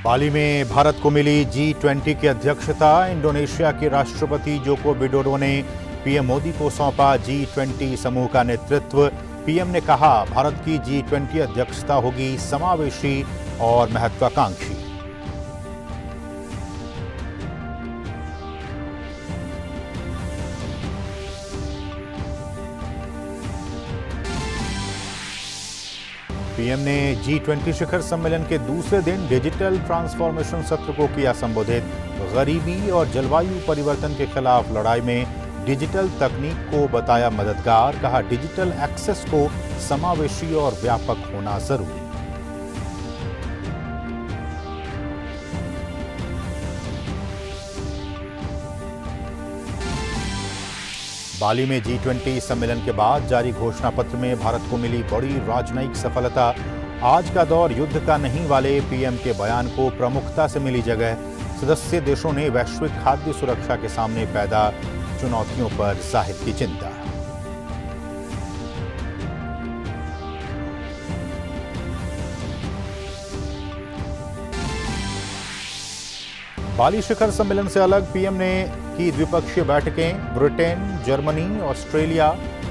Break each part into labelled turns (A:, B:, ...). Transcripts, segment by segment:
A: बाली में भारत को मिली G20 की अध्यक्षता। इंडोनेशिया के राष्ट्रपति जोको विडोडो ने पीएम मोदी को सौंपा G20 समूह का नेतृत्व। पीएम ने कहा, भारत की G20 अध्यक्षता होगी समावेशी और महत्वाकांक्षी। पीएम ने G20 शिखर सम्मेलन के दूसरे दिन डिजिटल ट्रांसफॉर्मेशन सत्र को किया संबोधित। गरीबी और जलवायु परिवर्तन के खिलाफ लड़ाई में डिजिटल तकनीक को बताया मददगार। कहा, डिजिटल एक्सेस को समावेशी और व्यापक होना जरूरी। बाली में G20 सम्मेलन के बाद जारी घोषणा पत्र में भारत को मिली बड़ी राजनयिक सफलता। आज का दौर युद्ध का नहीं वाले पीएम के बयान को प्रमुखता से मिली जगह। सदस्य देशों ने वैश्विक खाद्य सुरक्षा के सामने पैदा चुनौतियों पर जाहिर की चिंता। बाली शिखर सम्मेलन से अलग पीएम ने की द्विपक्षीय बैठकें। Britain, Germany, Australia,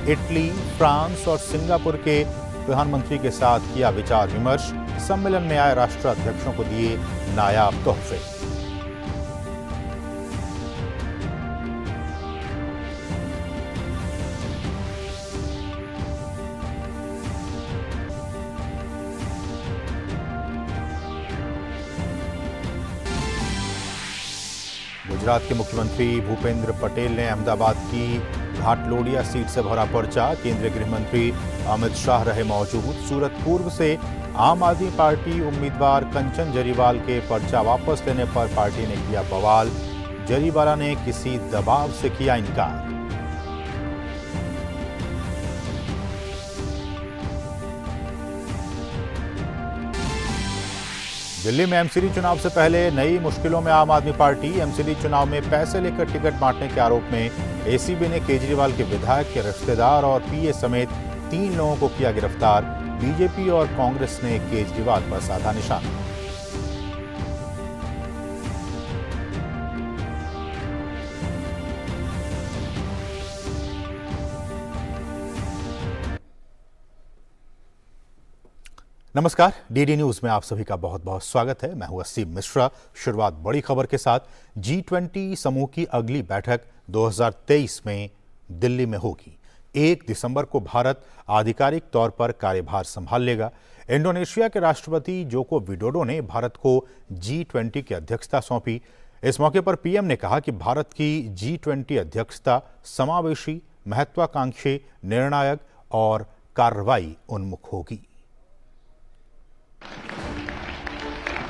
A: Italy, France और सिंगापुर के प्रधानमंत्री के साथ किया विचार विमर्श। सम्मेलन में आए राष्ट्राध्यक्षों को दिए नायाब तोहफे। गुजरात के मुख्यमंत्री भूपेंद्र पटेल ने अहमदाबाद की घाटलोडिया सीट से भरा पर्चा। केंद्रीय गृह मंत्री अमित शाह रहे मौजूद। सूरत पूर्व से आम आदमी पार्टी उम्मीदवार कंचन जरीवाल के पर्चा वापस लेने पर पार्टी ने किया बवाल। जरीवाला ने किसी दबाव से किया इनकार। दिल्ली में एमसीडी चुनाव से पहले नई मुश्किलों में आम आदमी पार्टी। एमसीडी चुनाव में पैसे लेकर टिकट बांटने के आरोप में एसीबी ने केजरीवाल के विधायक के रिश्तेदार और पीए समेत 3 लोगों को किया गिरफ्तार। बीजेपी और कांग्रेस ने केजरीवाल पर साधा निशाना। नमस्कार, डीडी न्यूज में आप सभी का बहुत बहुत स्वागत है। मैं हूं असीम मिश्रा। शुरुआत बड़ी खबर के साथ। G20 समूह की अगली बैठक 2023 में दिल्ली में होगी। 1 दिसंबर को भारत आधिकारिक तौर पर कार्यभार संभाल लेगा। इंडोनेशिया के राष्ट्रपति जोको विडोडो ने भारत को G20 की अध्यक्षता सौंपी। इस मौके पर पीएम ने कहा कि भारत की G20 अध्यक्षता समावेशी, महत्वाकांक्षी, निर्णायक और कार्रवाई उन्मुख होगी।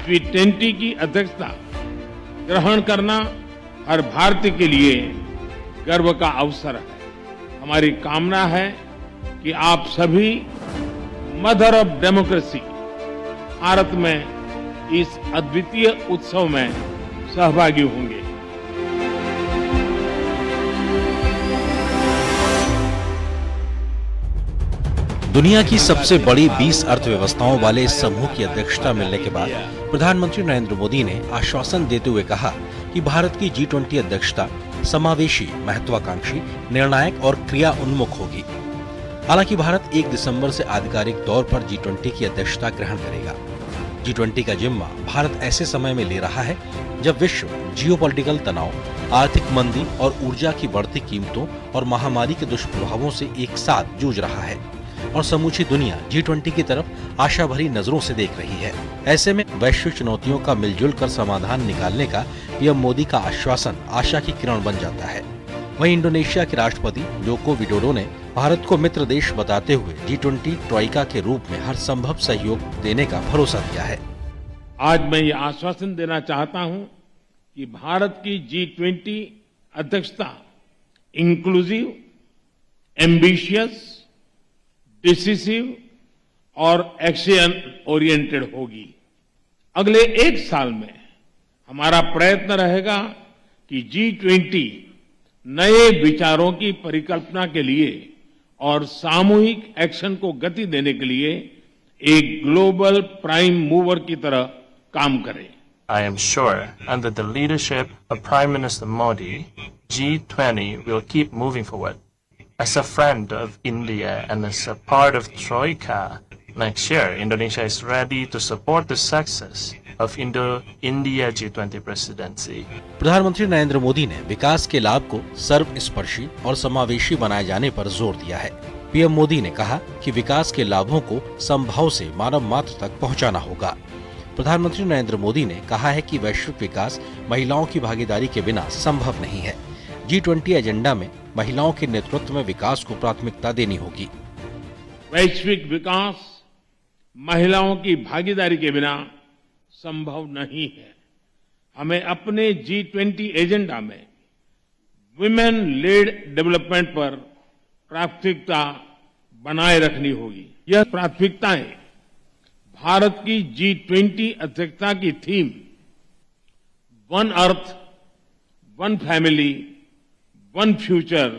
B: G20 की अध्यक्षता ग्रहण करना हर भारतीय के लिए गर्व का अवसर है। हमारी कामना है कि आप सभी मदर ऑफ डेमोक्रेसी भारत में इस अद्वितीय उत्सव में सहभागी होंगे।
C: दुनिया की सबसे बड़ी 20 अर्थव्यवस्थाओं वाले इस समूह की अध्यक्षता मिलने के बाद प्रधानमंत्री नरेंद्र मोदी ने आश्वासन देते हुए कहा कि भारत की G20 अध्यक्षता समावेशी, महत्वाकांक्षी, निर्णायक और क्रिया उन्मुख होगी। हालांकि भारत 1 दिसंबर से आधिकारिक तौर पर G20 की अध्यक्षता ग्रहण करेगा। G20 का जिम्मा भारत ऐसे समय में ले रहा है जब विश्व जियोपॉलिटिकल तनाव, आर्थिक मंदी और ऊर्जा की बढ़ती कीमतों और महामारी के दुष्प्रभावों से एक साथ जूझ रहा है और समूची दुनिया G20 की तरफ आशा भरी नजरों से देख रही है। ऐसे में वैश्विक चुनौतियों का मिलजुल कर समाधान निकालने का पीएम मोदी का आश्वासन आशा की किरण बन जाता है। वहीं इंडोनेशिया के राष्ट्रपति जोको विडोडो ने भारत को मित्र देश बताते हुए G20 ट्रोइका के रूप में हर संभव सहयोग देने का भरोसा दिया है।
B: आज मैं ये आश्वासन देना चाहता हूँ कि भारत की G20 अध्यक्षता इंक्लूसिव, एम्बिशियस, डिसिसिव और एक्शन ओरिएंटेड होगी। अगले 1 साल में हमारा प्रयत्न रहेगा कि G20 नए विचारों की परिकल्पना के लिए और सामूहिक एक्शन को गति देने के लिए एक ग्लोबल प्राइम मूवर की तरह काम करे।
D: I am sure, under the leadership of Prime Minister Modi, G20 will keep moving forward. As a friend of India and as a part of Troika, next year Indonesia is ready to support the success of Indo-India G20 presidency.
C: प्रधानमंत्री नरेंद्र मोदी ने विकास के लाभ को सर्वस्पर्शी और समावेशी बनाए जाने पर जोर दिया है। पीएम मोदी ने कहा कि विकास के लाभों को समभाव से मानव मात्र तक पहुंचाना होगा। प्रधानमंत्री नरेंद्र मोदी ने कहा है कि वैश्विक विकास महिलाओं की भागीदारी के बिना संभव नहीं है। G20 एजेंडा में महिलाओं के नेतृत्व में विकास को प्राथमिकता देनी होगी।
B: वैश्विक विकास महिलाओं की भागीदारी के बिना संभव नहीं है। हमें अपने G20 एजेंडा में वुमेन लेड डेवलपमेंट पर प्राथमिकता बनाए रखनी होगी। यह प्राथमिकताएं भारत की G20 अध्यक्षता की theme one earth, one family, one future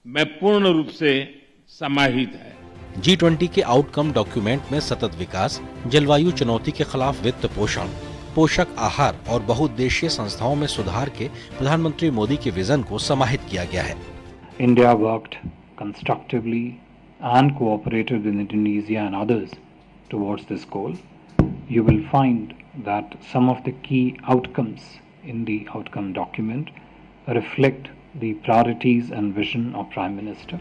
B: में पूर्ण रूप से समाहित है।
C: G20 के आउटकम डॉक्यूमेंट में सतत विकास, जलवायु चुनौती के खिलाफ वित्त पोषण, पोषक आहार और बहुउद्देशीय संस्थाओं में सुधार के प्रधानमंत्री मोदी के विजन को समाहित किया गया है।
E: India worked constructively and cooperated with Indonesia and others towards this goal. You will find that some of the key outcomes in the outcome document reflect the priorities and vision of Prime Minister.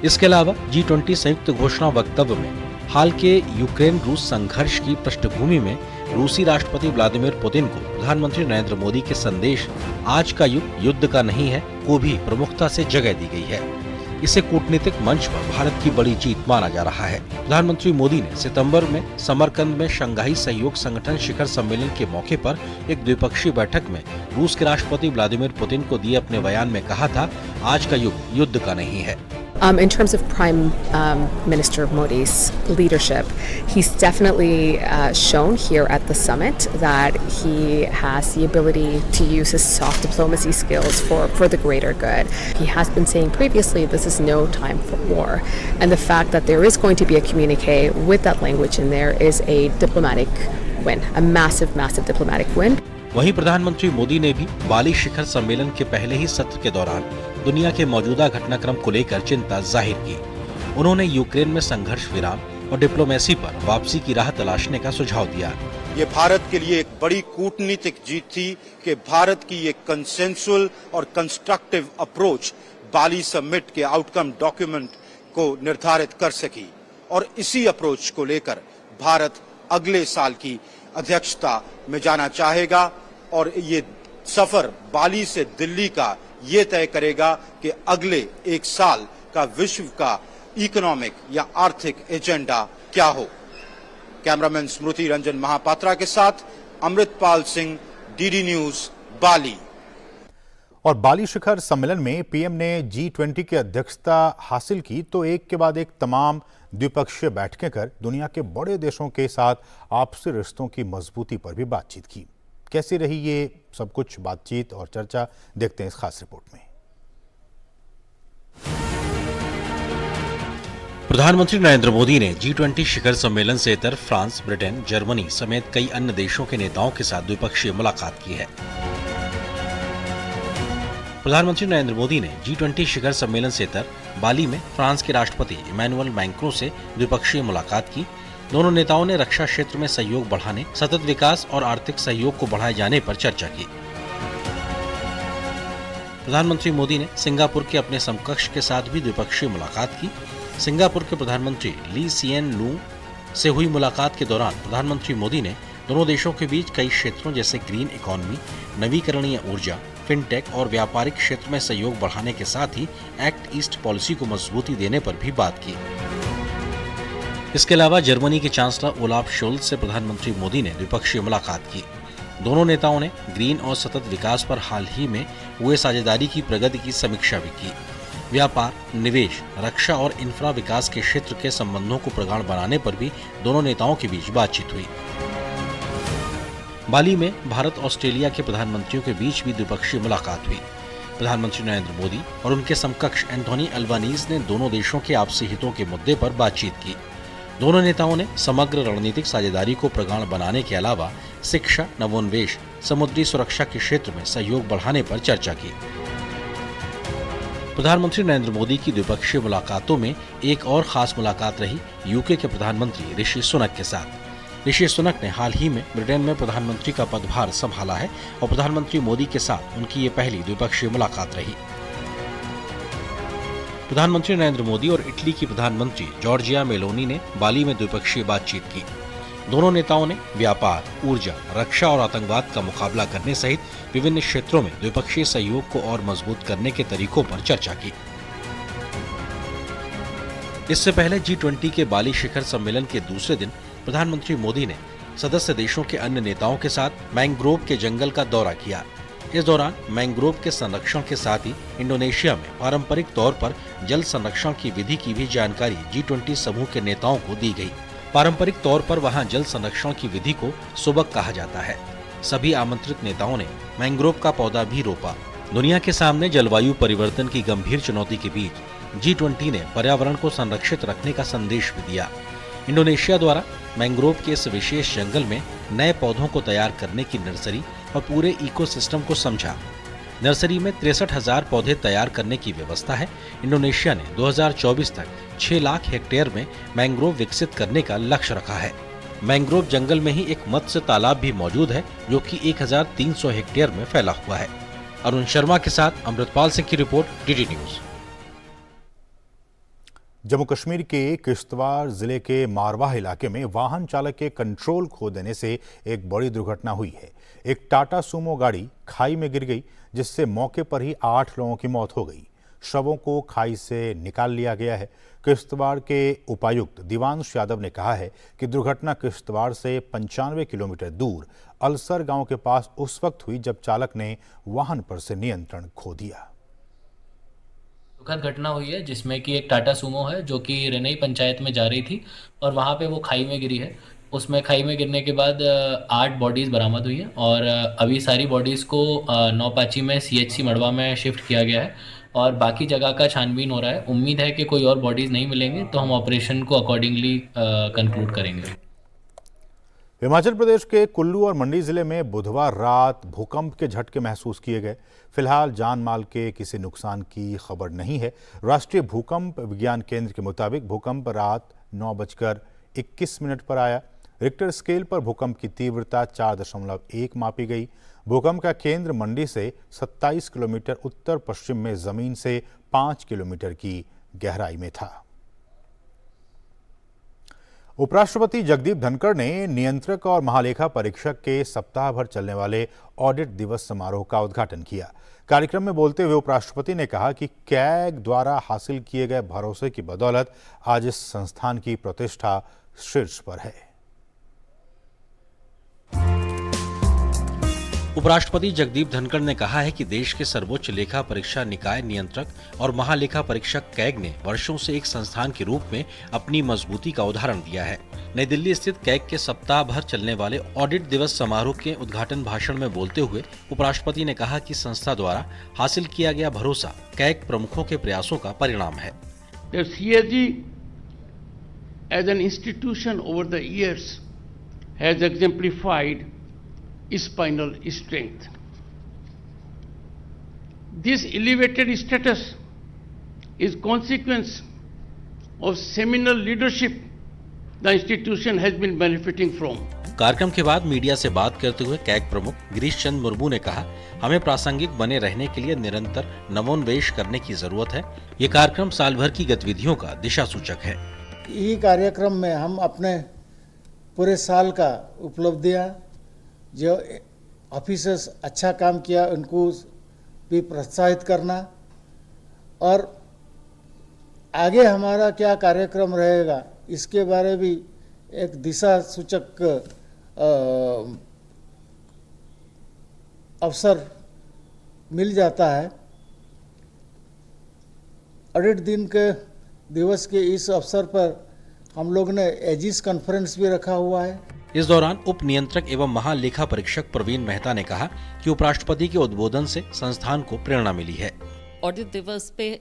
C: इसके अलावा G20 संयुक्त घोषणा वक्तव्य में हाल के Ukraine रूस संघर्ष की पृष्ठभूमि में रूसी राष्ट्रपति व्लादिमीर पुतिन को प्रधानमंत्री नरेंद्र मोदी के संदेश आज का युग युद्ध का नहीं है को भी प्रमुखता से जगह दी गई है। इसे कूटनीतिक मंच पर भारत की बड़ी जीत माना जा रहा है। प्रधानमंत्री मोदी ने सितंबर में समरकंद में शंघाई सहयोग संगठन शिखर सम्मेलन के मौके पर एक द्विपक्षीय बैठक में रूस के राष्ट्रपति व्लादिमीर पुतिन को दिए अपने बयान में कहा था, आज का युग युद्ध का नहीं है।
F: In terms of Prime Minister Modi's leadership, he's definitely shown here at the summit that he has the ability to use his soft diplomacy skills for the greater good. He has been saying previously this is no time for war, and the fact that there is going to be a communique with that language in there is a diplomatic win, a massive, massive diplomatic win.
C: वहीं प्रधानमंत्री मोदी ने भी बाली शिखर सम्मेलन के पहले ही सत्र के दौरान दुनिया के मौजूदा घटनाक्रम को लेकर चिंता जाहिर की। उन्होंने यूक्रेन में संघर्ष विराम और डिप्लोमेसी पर वापसी की राह तलाशने का सुझाव दिया।
G: ये भारत के लिए एक बड़ी कूटनीतिक जीत थी कि भारत की एक कंसेंसुअल और कंस्ट्रक्टिव अप्रोच बाली समिट के आउटकम डॉक्यूमेंट को निर्धारित कर सकी और इसी अप्रोच को लेकर भारत अगले साल की अध्यक्षता में जाना चाहेगा और ये सफर बाली से दिल्ली का ये तय करेगा कि अगले एक साल का विश्व का इकोनॉमिक या आर्थिक एजेंडा क्या हो। कैमरामैन स्मृति रंजन महापात्रा के साथ अमृतपाल सिंह, डीडी न्यूज, बाली।
A: और बाली शिखर सम्मेलन में पीएम ने G20 की अध्यक्षता हासिल की तो एक के बाद एक तमाम द्विपक्षीय बैठकें कर दुनिया के बड़े देशों के साथ आपसी रिश्तों की मजबूती पर भी बातचीत की। कैसी रही ये सब कुछ बातचीत और चर्चा, देखते हैं इस खास रिपोर्ट में।
C: प्रधानमंत्री नरेंद्र मोदी ने G20 शिखर सम्मेलन से इतर फ्रांस, ब्रिटेन, जर्मनी समेत कई अन्य देशों के नेताओं के साथ द्विपक्षीय मुलाकात की है। प्रधानमंत्री नरेंद्र मोदी ने G20 शिखर सम्मेलन से इतर बाली में फ्रांस के राष्ट्रपति इमैनुअल मैक्रों से द्विपक्षीय मुलाकात की। दोनों नेताओं ने रक्षा क्षेत्र में सहयोग बढ़ाने, सतत विकास और आर्थिक सहयोग को बढ़ाए जाने पर चर्चा की। प्रधानमंत्री मोदी ने सिंगापुर के अपने समकक्ष के साथ भी द्विपक्षीय मुलाकात की। सिंगापुर के प्रधानमंत्री ली सिएन लूंग से हुई मुलाकात के दौरान प्रधानमंत्री मोदी ने दोनों देशों के बीच कई क्षेत्रों जैसे ग्रीन इकोनॉमी, नवीकरणीय ऊर्जा, फिनटेक और व्यापारिक क्षेत्र में सहयोग बढ़ाने के साथ ही एक्ट ईस्ट पॉलिसी को मजबूती देने पर भी बात की। इसके अलावा जर्मनी के चांसलर ओलाफ शोल्ज से प्रधानमंत्री मोदी ने द्विपक्षीय मुलाकात की। दोनों नेताओं ने ग्रीन और सतत विकास पर हाल ही में हुए साझेदारी की प्रगति की समीक्षा भी की। व्यापार, निवेश, रक्षा और इंफ्रा विकास के क्षेत्र के संबंधों को प्रगाढ़ बनाने पर भी दोनों नेताओं के बीच बातचीत हुई। बाली में भारत ऑस्ट्रेलिया के प्रधानमंत्रियों के बीच भी द्विपक्षीय मुलाकात हुई। प्रधानमंत्री नरेंद्र मोदी और उनके समकक्ष एंथोनी अल्बानीज ने दोनों देशों के आपसी हितों के मुद्दे पर बातचीत की। दोनों नेताओं ने समग्र रणनीतिक साझेदारी को प्रगाढ़ बनाने के अलावा शिक्षा, नवोन्मेष, समुद्री सुरक्षा के क्षेत्र में सहयोग बढ़ाने पर चर्चा की। प्रधानमंत्री नरेंद्र मोदी की द्विपक्षीय मुलाकातों में एक और खास मुलाकात रही यूके के प्रधानमंत्री ऋषि सुनक के साथ। ऋषि सुनक ने हाल ही में ब्रिटेन में प्रधानमंत्री का पदभार संभाला है और प्रधानमंत्री मोदी के साथ उनकी ये पहली द्विपक्षीय मुलाकात रही। प्रधानमंत्री नरेंद्र मोदी और इटली की प्रधानमंत्री जॉर्जिया मेलोनी ने बाली में द्विपक्षीय बातचीत की। दोनों नेताओं ने व्यापार, ऊर्जा, रक्षा और आतंकवाद का मुकाबला करने सहित विभिन्न क्षेत्रों में द्विपक्षीय सहयोग को और मजबूत करने के तरीकों पर चर्चा की। इससे पहले G20 के बाली शिखर सम्मेलन के दूसरे दिन प्रधानमंत्री मोदी ने सदस्य देशों के अन्य नेताओं के साथ मैंग्रोव के जंगल का दौरा किया। इस दौरान मैंग्रोव के संरक्षण के साथ ही इंडोनेशिया में पारंपरिक तौर पर जल संरक्षण की विधि की भी जानकारी G20 समूह के नेताओं को दी गई। पारंपरिक तौर पर वहां जल संरक्षण की विधि को सुबक कहा जाता है। सभी आमंत्रित नेताओं ने मैंग्रोव का पौधा भी रोपा। दुनिया के सामने जलवायु परिवर्तन की गंभीर चुनौती के बीच G20 ने पर्यावरण को संरक्षित रखने का संदेश भी दिया। इंडोनेशिया द्वारा मैंग्रोव के इस विशेष जंगल में नए पौधों को तैयार करने की नर्सरी और पूरे इकोसिस्टम को समझा। नर्सरी में 63,000 पौधे तैयार करने की व्यवस्था है। इंडोनेशिया ने 2024 तक 6 लाख हेक्टेयर में मैंग्रोव विकसित करने का लक्ष्य रखा है। मैंग्रोव जंगल में ही एक मत्स्य तालाब भी मौजूद है जो कि 1,300 हेक्टेयर में फैला हुआ है। अरुण शर्मा के साथ अमृतपाल सिंह की report, DD news.
A: Jammu Kashmir के किश्तवाड़ जिले के मारवाह इलाके में वाहन चालक के कंट्रोल खो देने से एक बड़ी दुर्घटना हुई है। एक टाटा सूमो गाड़ी खाई में गिर गई, जिससे मौके पर ही 8 लोगों की मौत हो गई। शवों को खाई से निकाल लिया गया है। किश्तवाड़ के उपायुक्त दिवांश यादव ने कहा है कि दुर्घटना किश्तवाड़ से 95 किलोमीटर दूर अलसर गांव के पास उस वक्त हुई जब चालक ने वाहन पर से नियंत्रण खो दिया।
H: दुखद घटना हुई है जिसमें कि एक टाटा सूमो है जो कि रेनई पंचायत में जा रही थी और वहाँ पे वो खाई में गिरी है। उसमें खाई में गिरने के बाद 8 बॉडीज़ बरामद हुई हैं और अभी सारी बॉडीज़ को नौपाची में CHC मड़वा में शिफ्ट किया गया है और बाकी जगह का छानबीन हो रहा है। उम्मीद है कि कोई और बॉडीज़ नहीं मिलेंगे तो हम ऑपरेशन को अकॉर्डिंगली कंक्लूड करेंगे।
A: हिमाचल प्रदेश के कुल्लू और मंडी जिले में बुधवार रात भूकंप के झटके महसूस किए गए। फिलहाल जान माल के किसी नुकसान की खबर नहीं है। राष्ट्रीय भूकंप विज्ञान केंद्र के मुताबिक भूकंप रात 9:21 पर आया। रिक्टर स्केल पर भूकंप की तीव्रता 4.1 मापी गई। भूकंप का केंद्र मंडी से 27 किलोमीटर उत्तर पश्चिम में जमीन से 5 किलोमीटर की गहराई में था। उपराष्ट्रपति जगदीप धनखड़ ने नियंत्रक और महालेखा परीक्षक के सप्ताह भर चलने वाले ऑडिट दिवस समारोह का उद्घाटन किया। कार्यक्रम में बोलते हुए उपराष्ट्रपति ने कहा कि कैग द्वारा हासिल किए गए भरोसे की बदौलत आज इस संस्थान की प्रतिष्ठा शीर्ष पर है।
C: उपराष्ट्रपति जगदीप धनखड़ ने कहा है कि देश के सर्वोच्च लेखा परीक्षा निकाय नियंत्रक और महालेखा परीक्षक कैग ने वर्षों से एक संस्थान के रूप में अपनी मजबूती का उदाहरण दिया है। नई दिल्ली स्थित कैग के सप्ताह भर चलने वाले ऑडिट दिवस समारोह के उद्घाटन भाषण में बोलते हुए उपराष्ट्रपति ने कहा कि संस्था द्वारा हासिल किया गया भरोसा कैग प्रमुखों के प्रयासों का परिणाम है।
I: CAG as an institution over the years has exemplified spinal strength. This elevated status is consequence of seminal leadership the institution has been benefiting from.
C: कार्यक्रम के बाद मीडिया से बात करते हुए कैग प्रमुख गिरीश चंद्र मुर्मू ने कहा, हमें प्रासंगिक बने रहने के लिए निरंतर नवोन्वेष करने की जरूरत है। ये कार्यक्रम साल भर की गतिविधियों का दिशा सूचक है।
J: ये कार्यक्रम में हम अपने पूरे साल का उपलब्धियां, जो ऑफिसर्स अच्छा काम किया उनको भी प्रोत्साहित करना और आगे हमारा क्या कार्यक्रम रहेगा इसके बारे भी एक दिशा सूचक अवसर मिल जाता है। ऑडिट दिन के दिवस के इस अवसर पर हम लोग ने एजिस कॉन्फ्रेंस भी रखा हुआ है।
C: इस दौरान उप नियंत्रक एवं महालेखा परीक्षक प्रवीण मेहता ने कहा कि उपराष्ट्रपति के उद्बोधन से संस्थान को प्रेरणा मिली है।
K: ऑडिट दिवस पे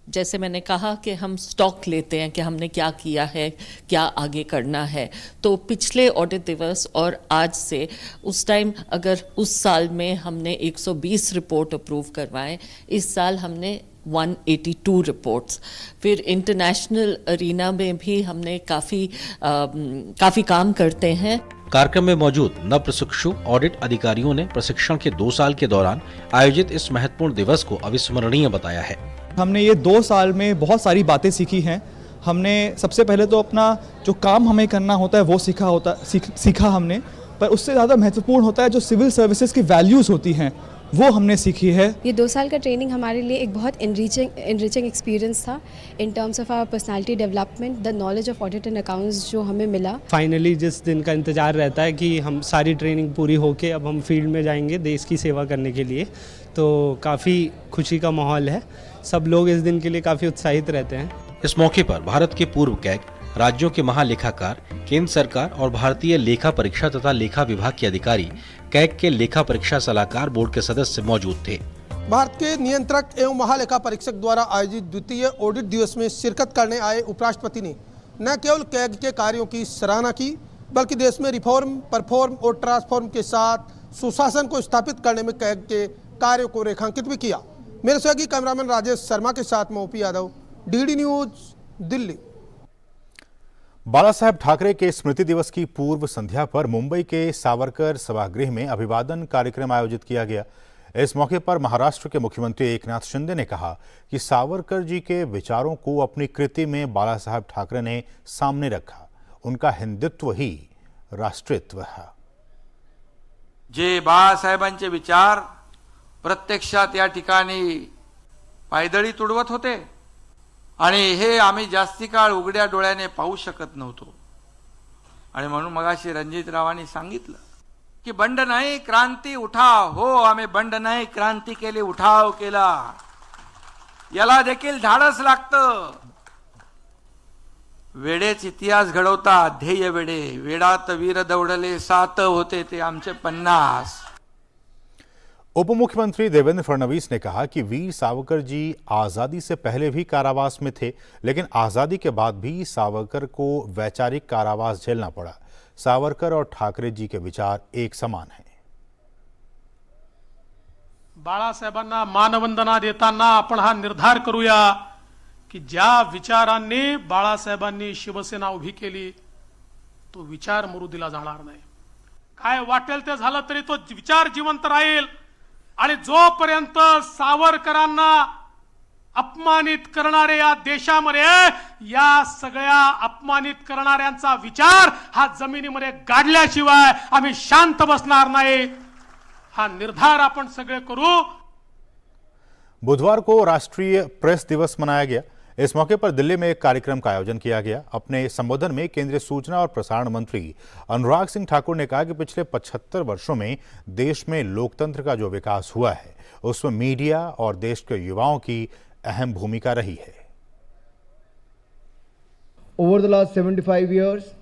K: जैसे मैंने कहा कि हम स्टॉक लेते हैं कि हमने क्या किया है, क्या आगे करना है। तो पिछले ऑडिट दिवस और आज से उस टाइम अगर उस साल में हमने 120 रिपोर्ट अप्रूव करवाए, इस साल हमने 182 रिपोर्ट्स। फिर इंटरनेशनल अरीना में भी हमने काफ़ी काम करते हैं।
C: कार्यक्रम में मौजूद नव प्रशिक्षु ऑडिट अधिकारियों ने प्रशिक्षण के 2 साल के दौरान आयोजित इस महत्वपूर्ण दिवस को अविस्मरणीय बताया है।
L: हमने ये 2 साल में बहुत सारी बातें सीखी हैं। हमने सबसे पहले तो अपना जो काम हमें करना होता है वो सीखा हमने, पर उससे ज़्यादा महत्वपूर्ण होता है जो सिविल सर्विसेज की वैल्यूज़ होती हैं वो हमने सीखी है।
M: ये 2 साल का ट्रेनिंग हमारे लिए एक बहुत इनरिचिंग एक्सपीरियंस था in terms of our personality development, the knowledge of audit and accounts जो हमें मिला।
N: फाइनली जिस दिन का इंतज़ार रहता है कि हम सारी ट्रेनिंग पूरी होके अब हम फील्ड में जाएंगे देश की सेवा करने के लिए, तो काफ़ी खुशी का माहौल है। सब लोग इस दिन के लिए काफ़ी उत्साहित रहते हैं।
C: इस मौके पर भारत के पूर्व कैग, राज्यों के महालेखाकार, केंद्र सरकार और भारतीय लेखा परीक्षा तथा लेखा विभाग के अधिकारी, कैग के लेखा परीक्षा सलाहकार बोर्ड के सदस्य मौजूद थे।
O: भारत के नियंत्रक एवं महालेखा परीक्षक द्वारा आयोजित द्वितीय ऑडिट दिवस में शिरकत करने आए उपराष्ट्रपति ने न केवल कैग के कार्यों की सराहना की, बल्कि देश में रिफॉर्म, परफॉर्म और ट्रांसफॉर्म के साथ सुशासन को स्थापित करने में कैग के कार्यों को रेखांकित भी किया। मेरे सहयोगी कैमरामैन राजेश शर्मा के साथ मैं O P Yadav, DD news, Delhi.
A: Bala Saheb Thackeray के स्मृति दिवस की पूर्व संध्या पर मुंबई के सावरकर सभागृह में अभिवादन कार्यक्रम आयोजित किया गया। इस मौके पर महाराष्ट्र के मुख्यमंत्री एकनाथ शिंदे ने कहा कि सावरकर जी के विचारों को अपनी कृति में बाला साहेब ठाकरे ने सामने रखा। उनका हिंदुत्व ही राष्ट्रीयत्व है।
P: जे बाळासाहेबांचे विचार प्रत्यक्षात या ठिकाणी पायदळी तुडवत होते आणि हे आम्ही जास्ती काळ उघड्या डोळ्याने पाहू शकत नव्हतो। आणि म्हणून मगाशी रणजितरावांनी सांगितलं की बंड नाही क्रांती उठाव। हो, आम्ही बंड नाही क्रांती केली, उठाव केला। याला देखील धाडस लागतं। वेडेच इतिहास घडवतात, ध्येय वेडे। वेडात वीर दौडले 7 होते ते आमचे 50।
A: उप मुख्यमंत्री देवेंद्र फडणवीस ने कहा कि वीर सावरकर जी आजादी से पहले भी कारावास में थे, लेकिन आजादी के बाद भी सावरकर को वैचारिक कारावास झेलना पड़ा। सावरकर और ठाकरे जी के विचार एक समान हैं।
Q: बाळासाहेबांना मानवंदना देताना आपण हा निर्धार करूया की ज्या विचारांनी बाळासाहेबांनी शिवसेना उभी केली तो विचार मरुदीला जाणार नाही। काय वाटेल ते झालं तरी तो विचार जिवंत राहील आणि जोपर्यंत सावरकरांना अपमानित करणारे या देशामध्ये या सगळ्या अपमानित करणाऱ्यांचा विचार हा जमिनीमध्ये गाडल्याशिवाय आम्ही शांत बसणार नाही। हा निर्धार आपण सगळे करू।
A: बुधवार को राष्ट्रीय प्रेस दिवस मनाया गया। इस मौके पर दिल्ली में एक कार्यक्रम का आयोजन किया गया। अपने संबोधन में केंद्रीय सूचना और प्रसारण मंत्री अनुराग सिंह ठाकुर ने कहा कि पिछले 75 वर्षों में देश में लोकतंत्र का जो विकास हुआ है उसमें मीडिया और देश के युवाओं की अहम भूमिका रही है।
R: Over the last 75 years,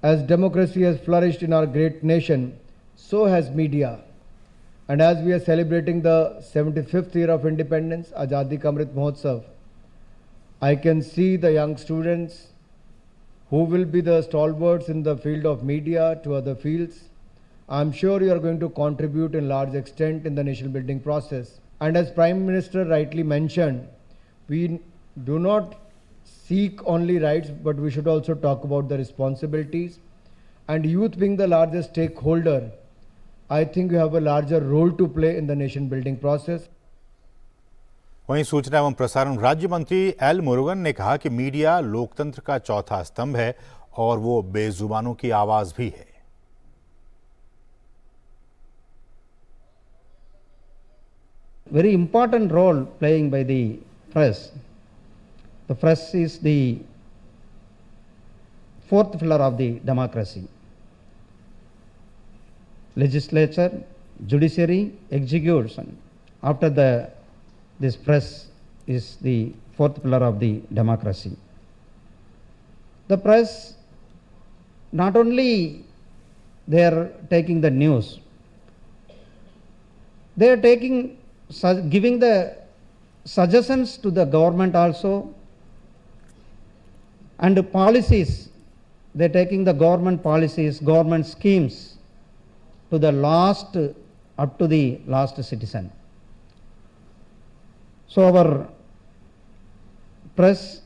R: as democracy has flourished in our great nation, so has media. And as we are celebrating the 75th year of independence, Azadi Ka Amrit Mahotsav, I can see the young students who will be the stalwarts in the field of media to other fields. I'm sure you are going to contribute in large extent in the nation building process. And as Prime Minister rightly mentioned, we do not seek only rights, but we should also talk about the responsibilities. And youth being the largest stakeholder, I think you have a larger role to play in the nation building process.
A: वहीं सूचना एवं प्रसारण राज्य मंत्री L Murugan ने कहा कि media लोकतंत्र का चौथा स्तंभ है और वो बेजुबानों की आवाज भी है।
R: Very important role playing by the press. The press is the fourth pillar of the democracy. Legislature, judiciary, execution. After this press is the fourth pillar of the democracy. The press, not only they are taking the news, they are giving the suggestions to the government also, and policies. They're taking the government policies, government schemes to the last, up to the last citizen. So our press,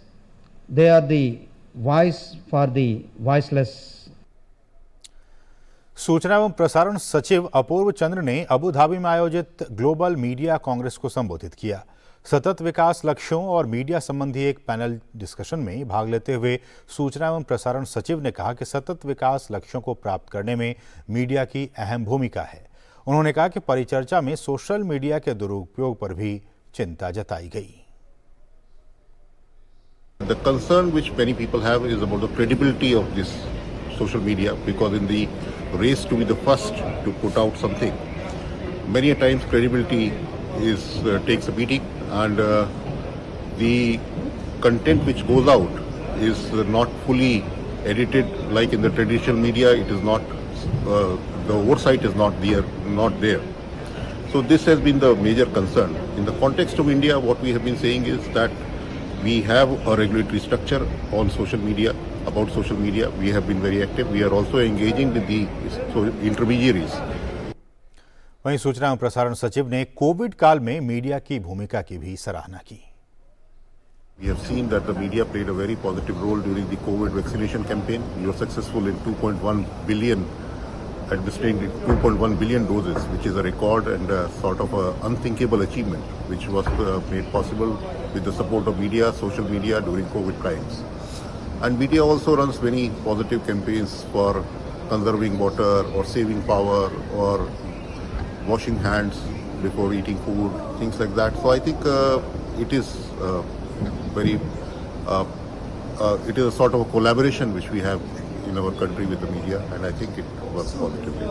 R: they are the voice for the voiceless.
A: सूचना एवं प्रसारण सचिव अपूर्व चंद्र ने Abu Dhabi में आयोजित global media Congress को संबोधित किया। सतत विकास लक्ष्यों और मीडिया संबंधी एक पैनल डिस्कशन में भाग लेते हुए सूचना एवं प्रसारण सचिव ने कहा कि सतत विकास लक्ष्यों को प्राप्त करने में मीडिया की अहम भूमिका है। उन्होंने कहा कि परिचर्चा में सोशल मीडिया के दुरुपयोग पर भी चिंता जताई गई।
S: The concern which many people have is about the credibility of this social media, because in the race to be the first to put out something, many a times credibility is takes a beating, and the content which goes out is not fully edited like in the traditional media. It is not the oversight is not there. So this has been the major concern. In the context of India, what we have been saying is that we have a regulatory structure on social media. About social media, we have been very active. We are also engaging with the intermediaries.
A: वहीं सूचना एवं प्रसारण सचिव ने Covid काल में media की भूमिका की भी सराहना की।
S: We have seen that the media played a very positive role during the COVID vaccination campaign. We were successful in 2.1 billion administering 2.1 billion doses, which is a record and a sort of a unthinkable achievement, which was made possible with the support of media, social media during COVID times. And media also runs many positive campaigns for conserving water or saving power or washing hands before eating food, things like that. So I think it is it is a sort of a collaboration which we have in our country with the media, and I think it works positively.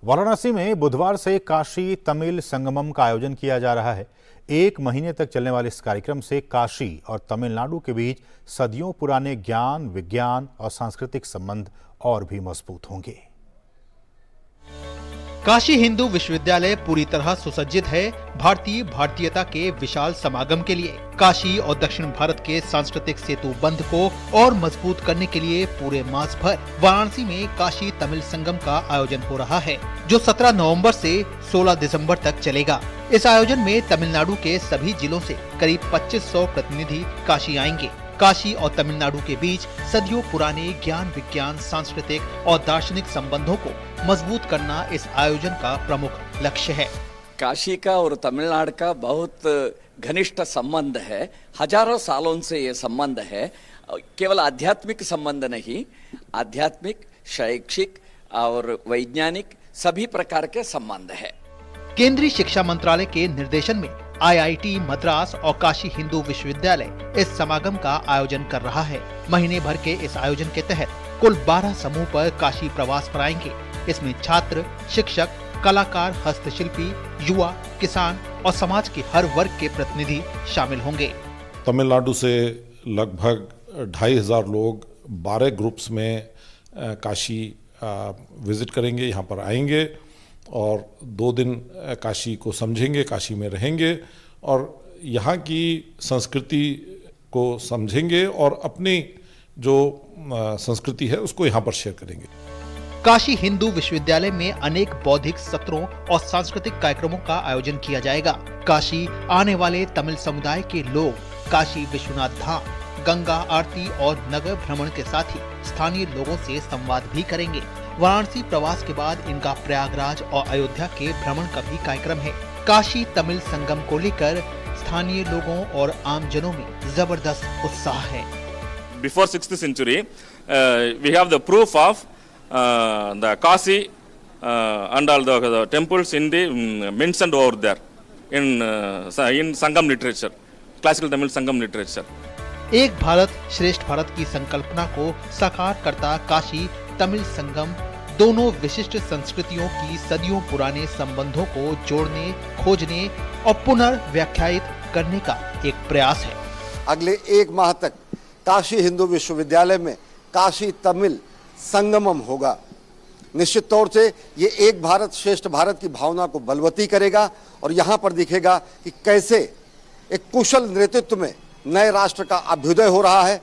A: Varanasi में बुधवार से काशी तमिल संगमम का आयोजन किया जा रहा है। 1 महीने तक चलने वाले इस कार्यक्रम से काशी और तमिलनाडु के बीच सदियों पुराने ज्ञान, विज्ञान और सांस्कृतिक संबंध और भी मजबूत होंगे।
T: काशी हिंदू विश्वविद्यालय पूरी तरह सुसज्जित है भारतीय भारतीयता के विशाल समागम के लिए। काशी और दक्षिण भारत के सांस्कृतिक सेतु बंध को और मजबूत करने के लिए पूरे मास भर वाराणसी में काशी तमिल संगम का आयोजन हो रहा है, जो 17 नवंबर से 16 दिसंबर तक चलेगा। इस आयोजन में तमिलनाडु के सभी जिलों से करीब 2500 प्रतिनिधि काशी आएंगे। काशी और तमिलनाडु के बीच सदियों पुराने ज्ञान, विज्ञान, सांस्कृतिक और दार्शनिक संबंधों को मजबूत करना इस आयोजन का प्रमुख लक्ष्य है।
U: काशी का और तमिलनाडु का बहुत घनिष्ठ संबंध है। हजारों सालों से ये संबंध है। केवल आध्यात्मिक संबंध नहीं, आध्यात्मिक, शैक्षिक और वैज्ञानिक सभी प्रकार के संबंध है।
T: केंद्रीय शिक्षा मंत्रालय के निर्देशन में IIT मद्रास और काशी हिंदू विश्वविद्यालय इस समागम का आयोजन कर रहा है। महीने भर के इस आयोजन के तहत कुल 12 समूह पर काशी प्रवास पर आएंगे। इसमें छात्र, शिक्षक, कलाकार, हस्तशिल्पी, युवा, किसान और समाज के हर वर्ग के प्रतिनिधि शामिल होंगे।
V: तमिलनाडु से लगभग 2500 लोग 12 ग्रुप्स में काशी विजिट करेंगे, यहाँ पर आएंगे और 2 दिन काशी को समझेंगे, काशी में रहेंगे और यहाँ की संस्कृति को समझेंगे और अपनी जो संस्कृति है उसको यहाँ पर शेयर करेंगे।
T: काशी हिंदू विश्वविद्यालय में अनेक बौद्धिक सत्रों और सांस्कृतिक कार्यक्रमों का आयोजन किया जाएगा। काशी आने वाले तमिल समुदाय के लोग काशी विश्वनाथ धाम, गंगा आरती और नगर भ्रमण के साथ ही स्थानीय लोगों से संवाद भी करेंगे। वाराणसी प्रवास के बाद इनका प्रयागराज और अयोध्या के भ्रमण का भी कार्यक्रम है। काशी तमिल संगम को लेकर स्थानीय लोगों और आमजनों में जबरदस्त उत्साह है।
W: Before 6th century, we have the proof of the Kashi and all the temples in the mentioned over there in Sangam literature, classical Tamil Sangam literature.
T: एक भारत श्रेष्ठ भारत की संकल्पना को साकार करता काशी तमिल संगम दोनों विशिष्ट संस्कृतियों की सदियों पुराने संबंधों को जोड़ने, खोजने और पुनर्व्याख्यायित करने का एक प्रयास है।
X: अगले 1 माह तक काशी हिंदू विश्वविद्यालय में काशी तमिल संगमम होगा। निश्चित तौर से ये एक भारत श्रेष्ठ भारत की भावना को बलवती करेगा और यहाँ पर दिखेगा कि कैसे एक कुशल नेतृत्व में नए राष्ट्र का अभ्युदय हो रहा है,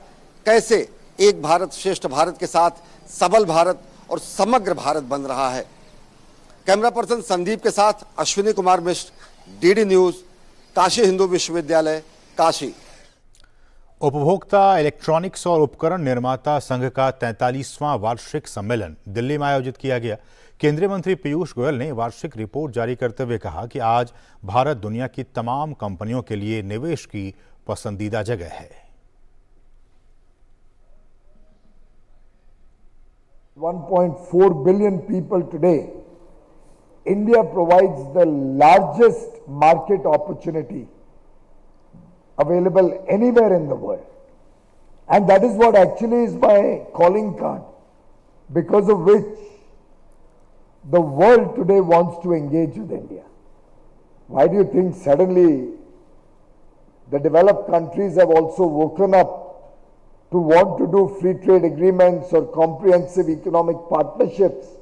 X: कैसे एक भारत श्रेष्ठ भारत के साथ सबल भारत और समग्र भारत बन रहा है। कैमरा पर्सन संदीप के साथ अश्विनी कुमार मिश्र, डीडी न्यूज, काशी हिंदू विश्वविद्यालय, काशी।
A: उपभोक्ता इलेक्ट्रॉनिक्स और उपकरण निर्माता संघ का 43वां वार्षिक सम्मेलन दिल्ली में आयोजित किया गया। केंद्रीय मंत्री पीयूष गोयल ने वार्षिक रिपोर्ट जारी करते हुए कहा कि आज भारत दुनिया की तमाम कंपनियों के लिए निवेश की पसंदीदा जगह है।
B: 1.4 billion people today, India provides the largest market opportunity available anywhere in the world. And that is what actually is my calling card, because of which the world today wants to engage with India. Why do you think suddenly the developed countries have also woken up to want to do free trade agreements or comprehensive economic partnerships?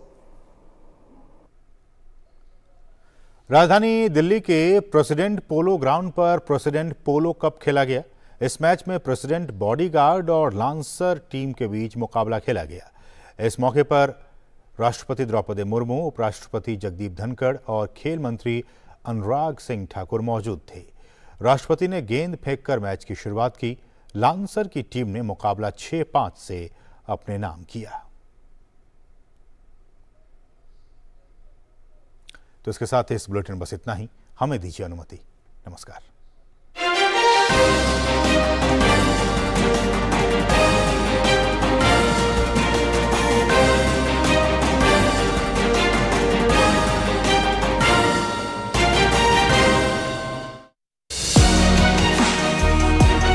A: राजधानी दिल्ली के president polo ground पर president पोलो cup खेला गया। इस match में president bodyguard और lancer team के बीच मुकाबला खेला गया। इस मौके पर राष्ट्रपति द्रौपदी मुर्मू, उपराष्ट्रपति जगदीप धनखड़ और खेल मंत्री अनुराग सिंह ठाकुर मौजूद थे। राष्ट्रपति ने गेंद फेंककर मैच की शुरुआत की। लांसर की टीम ने मुकाबला 6-5 से अपने नाम किया। तो इसके साथ इस बुलेटिन में बस इतना ही। हमें दीजिए अनुमति। नमस्कार।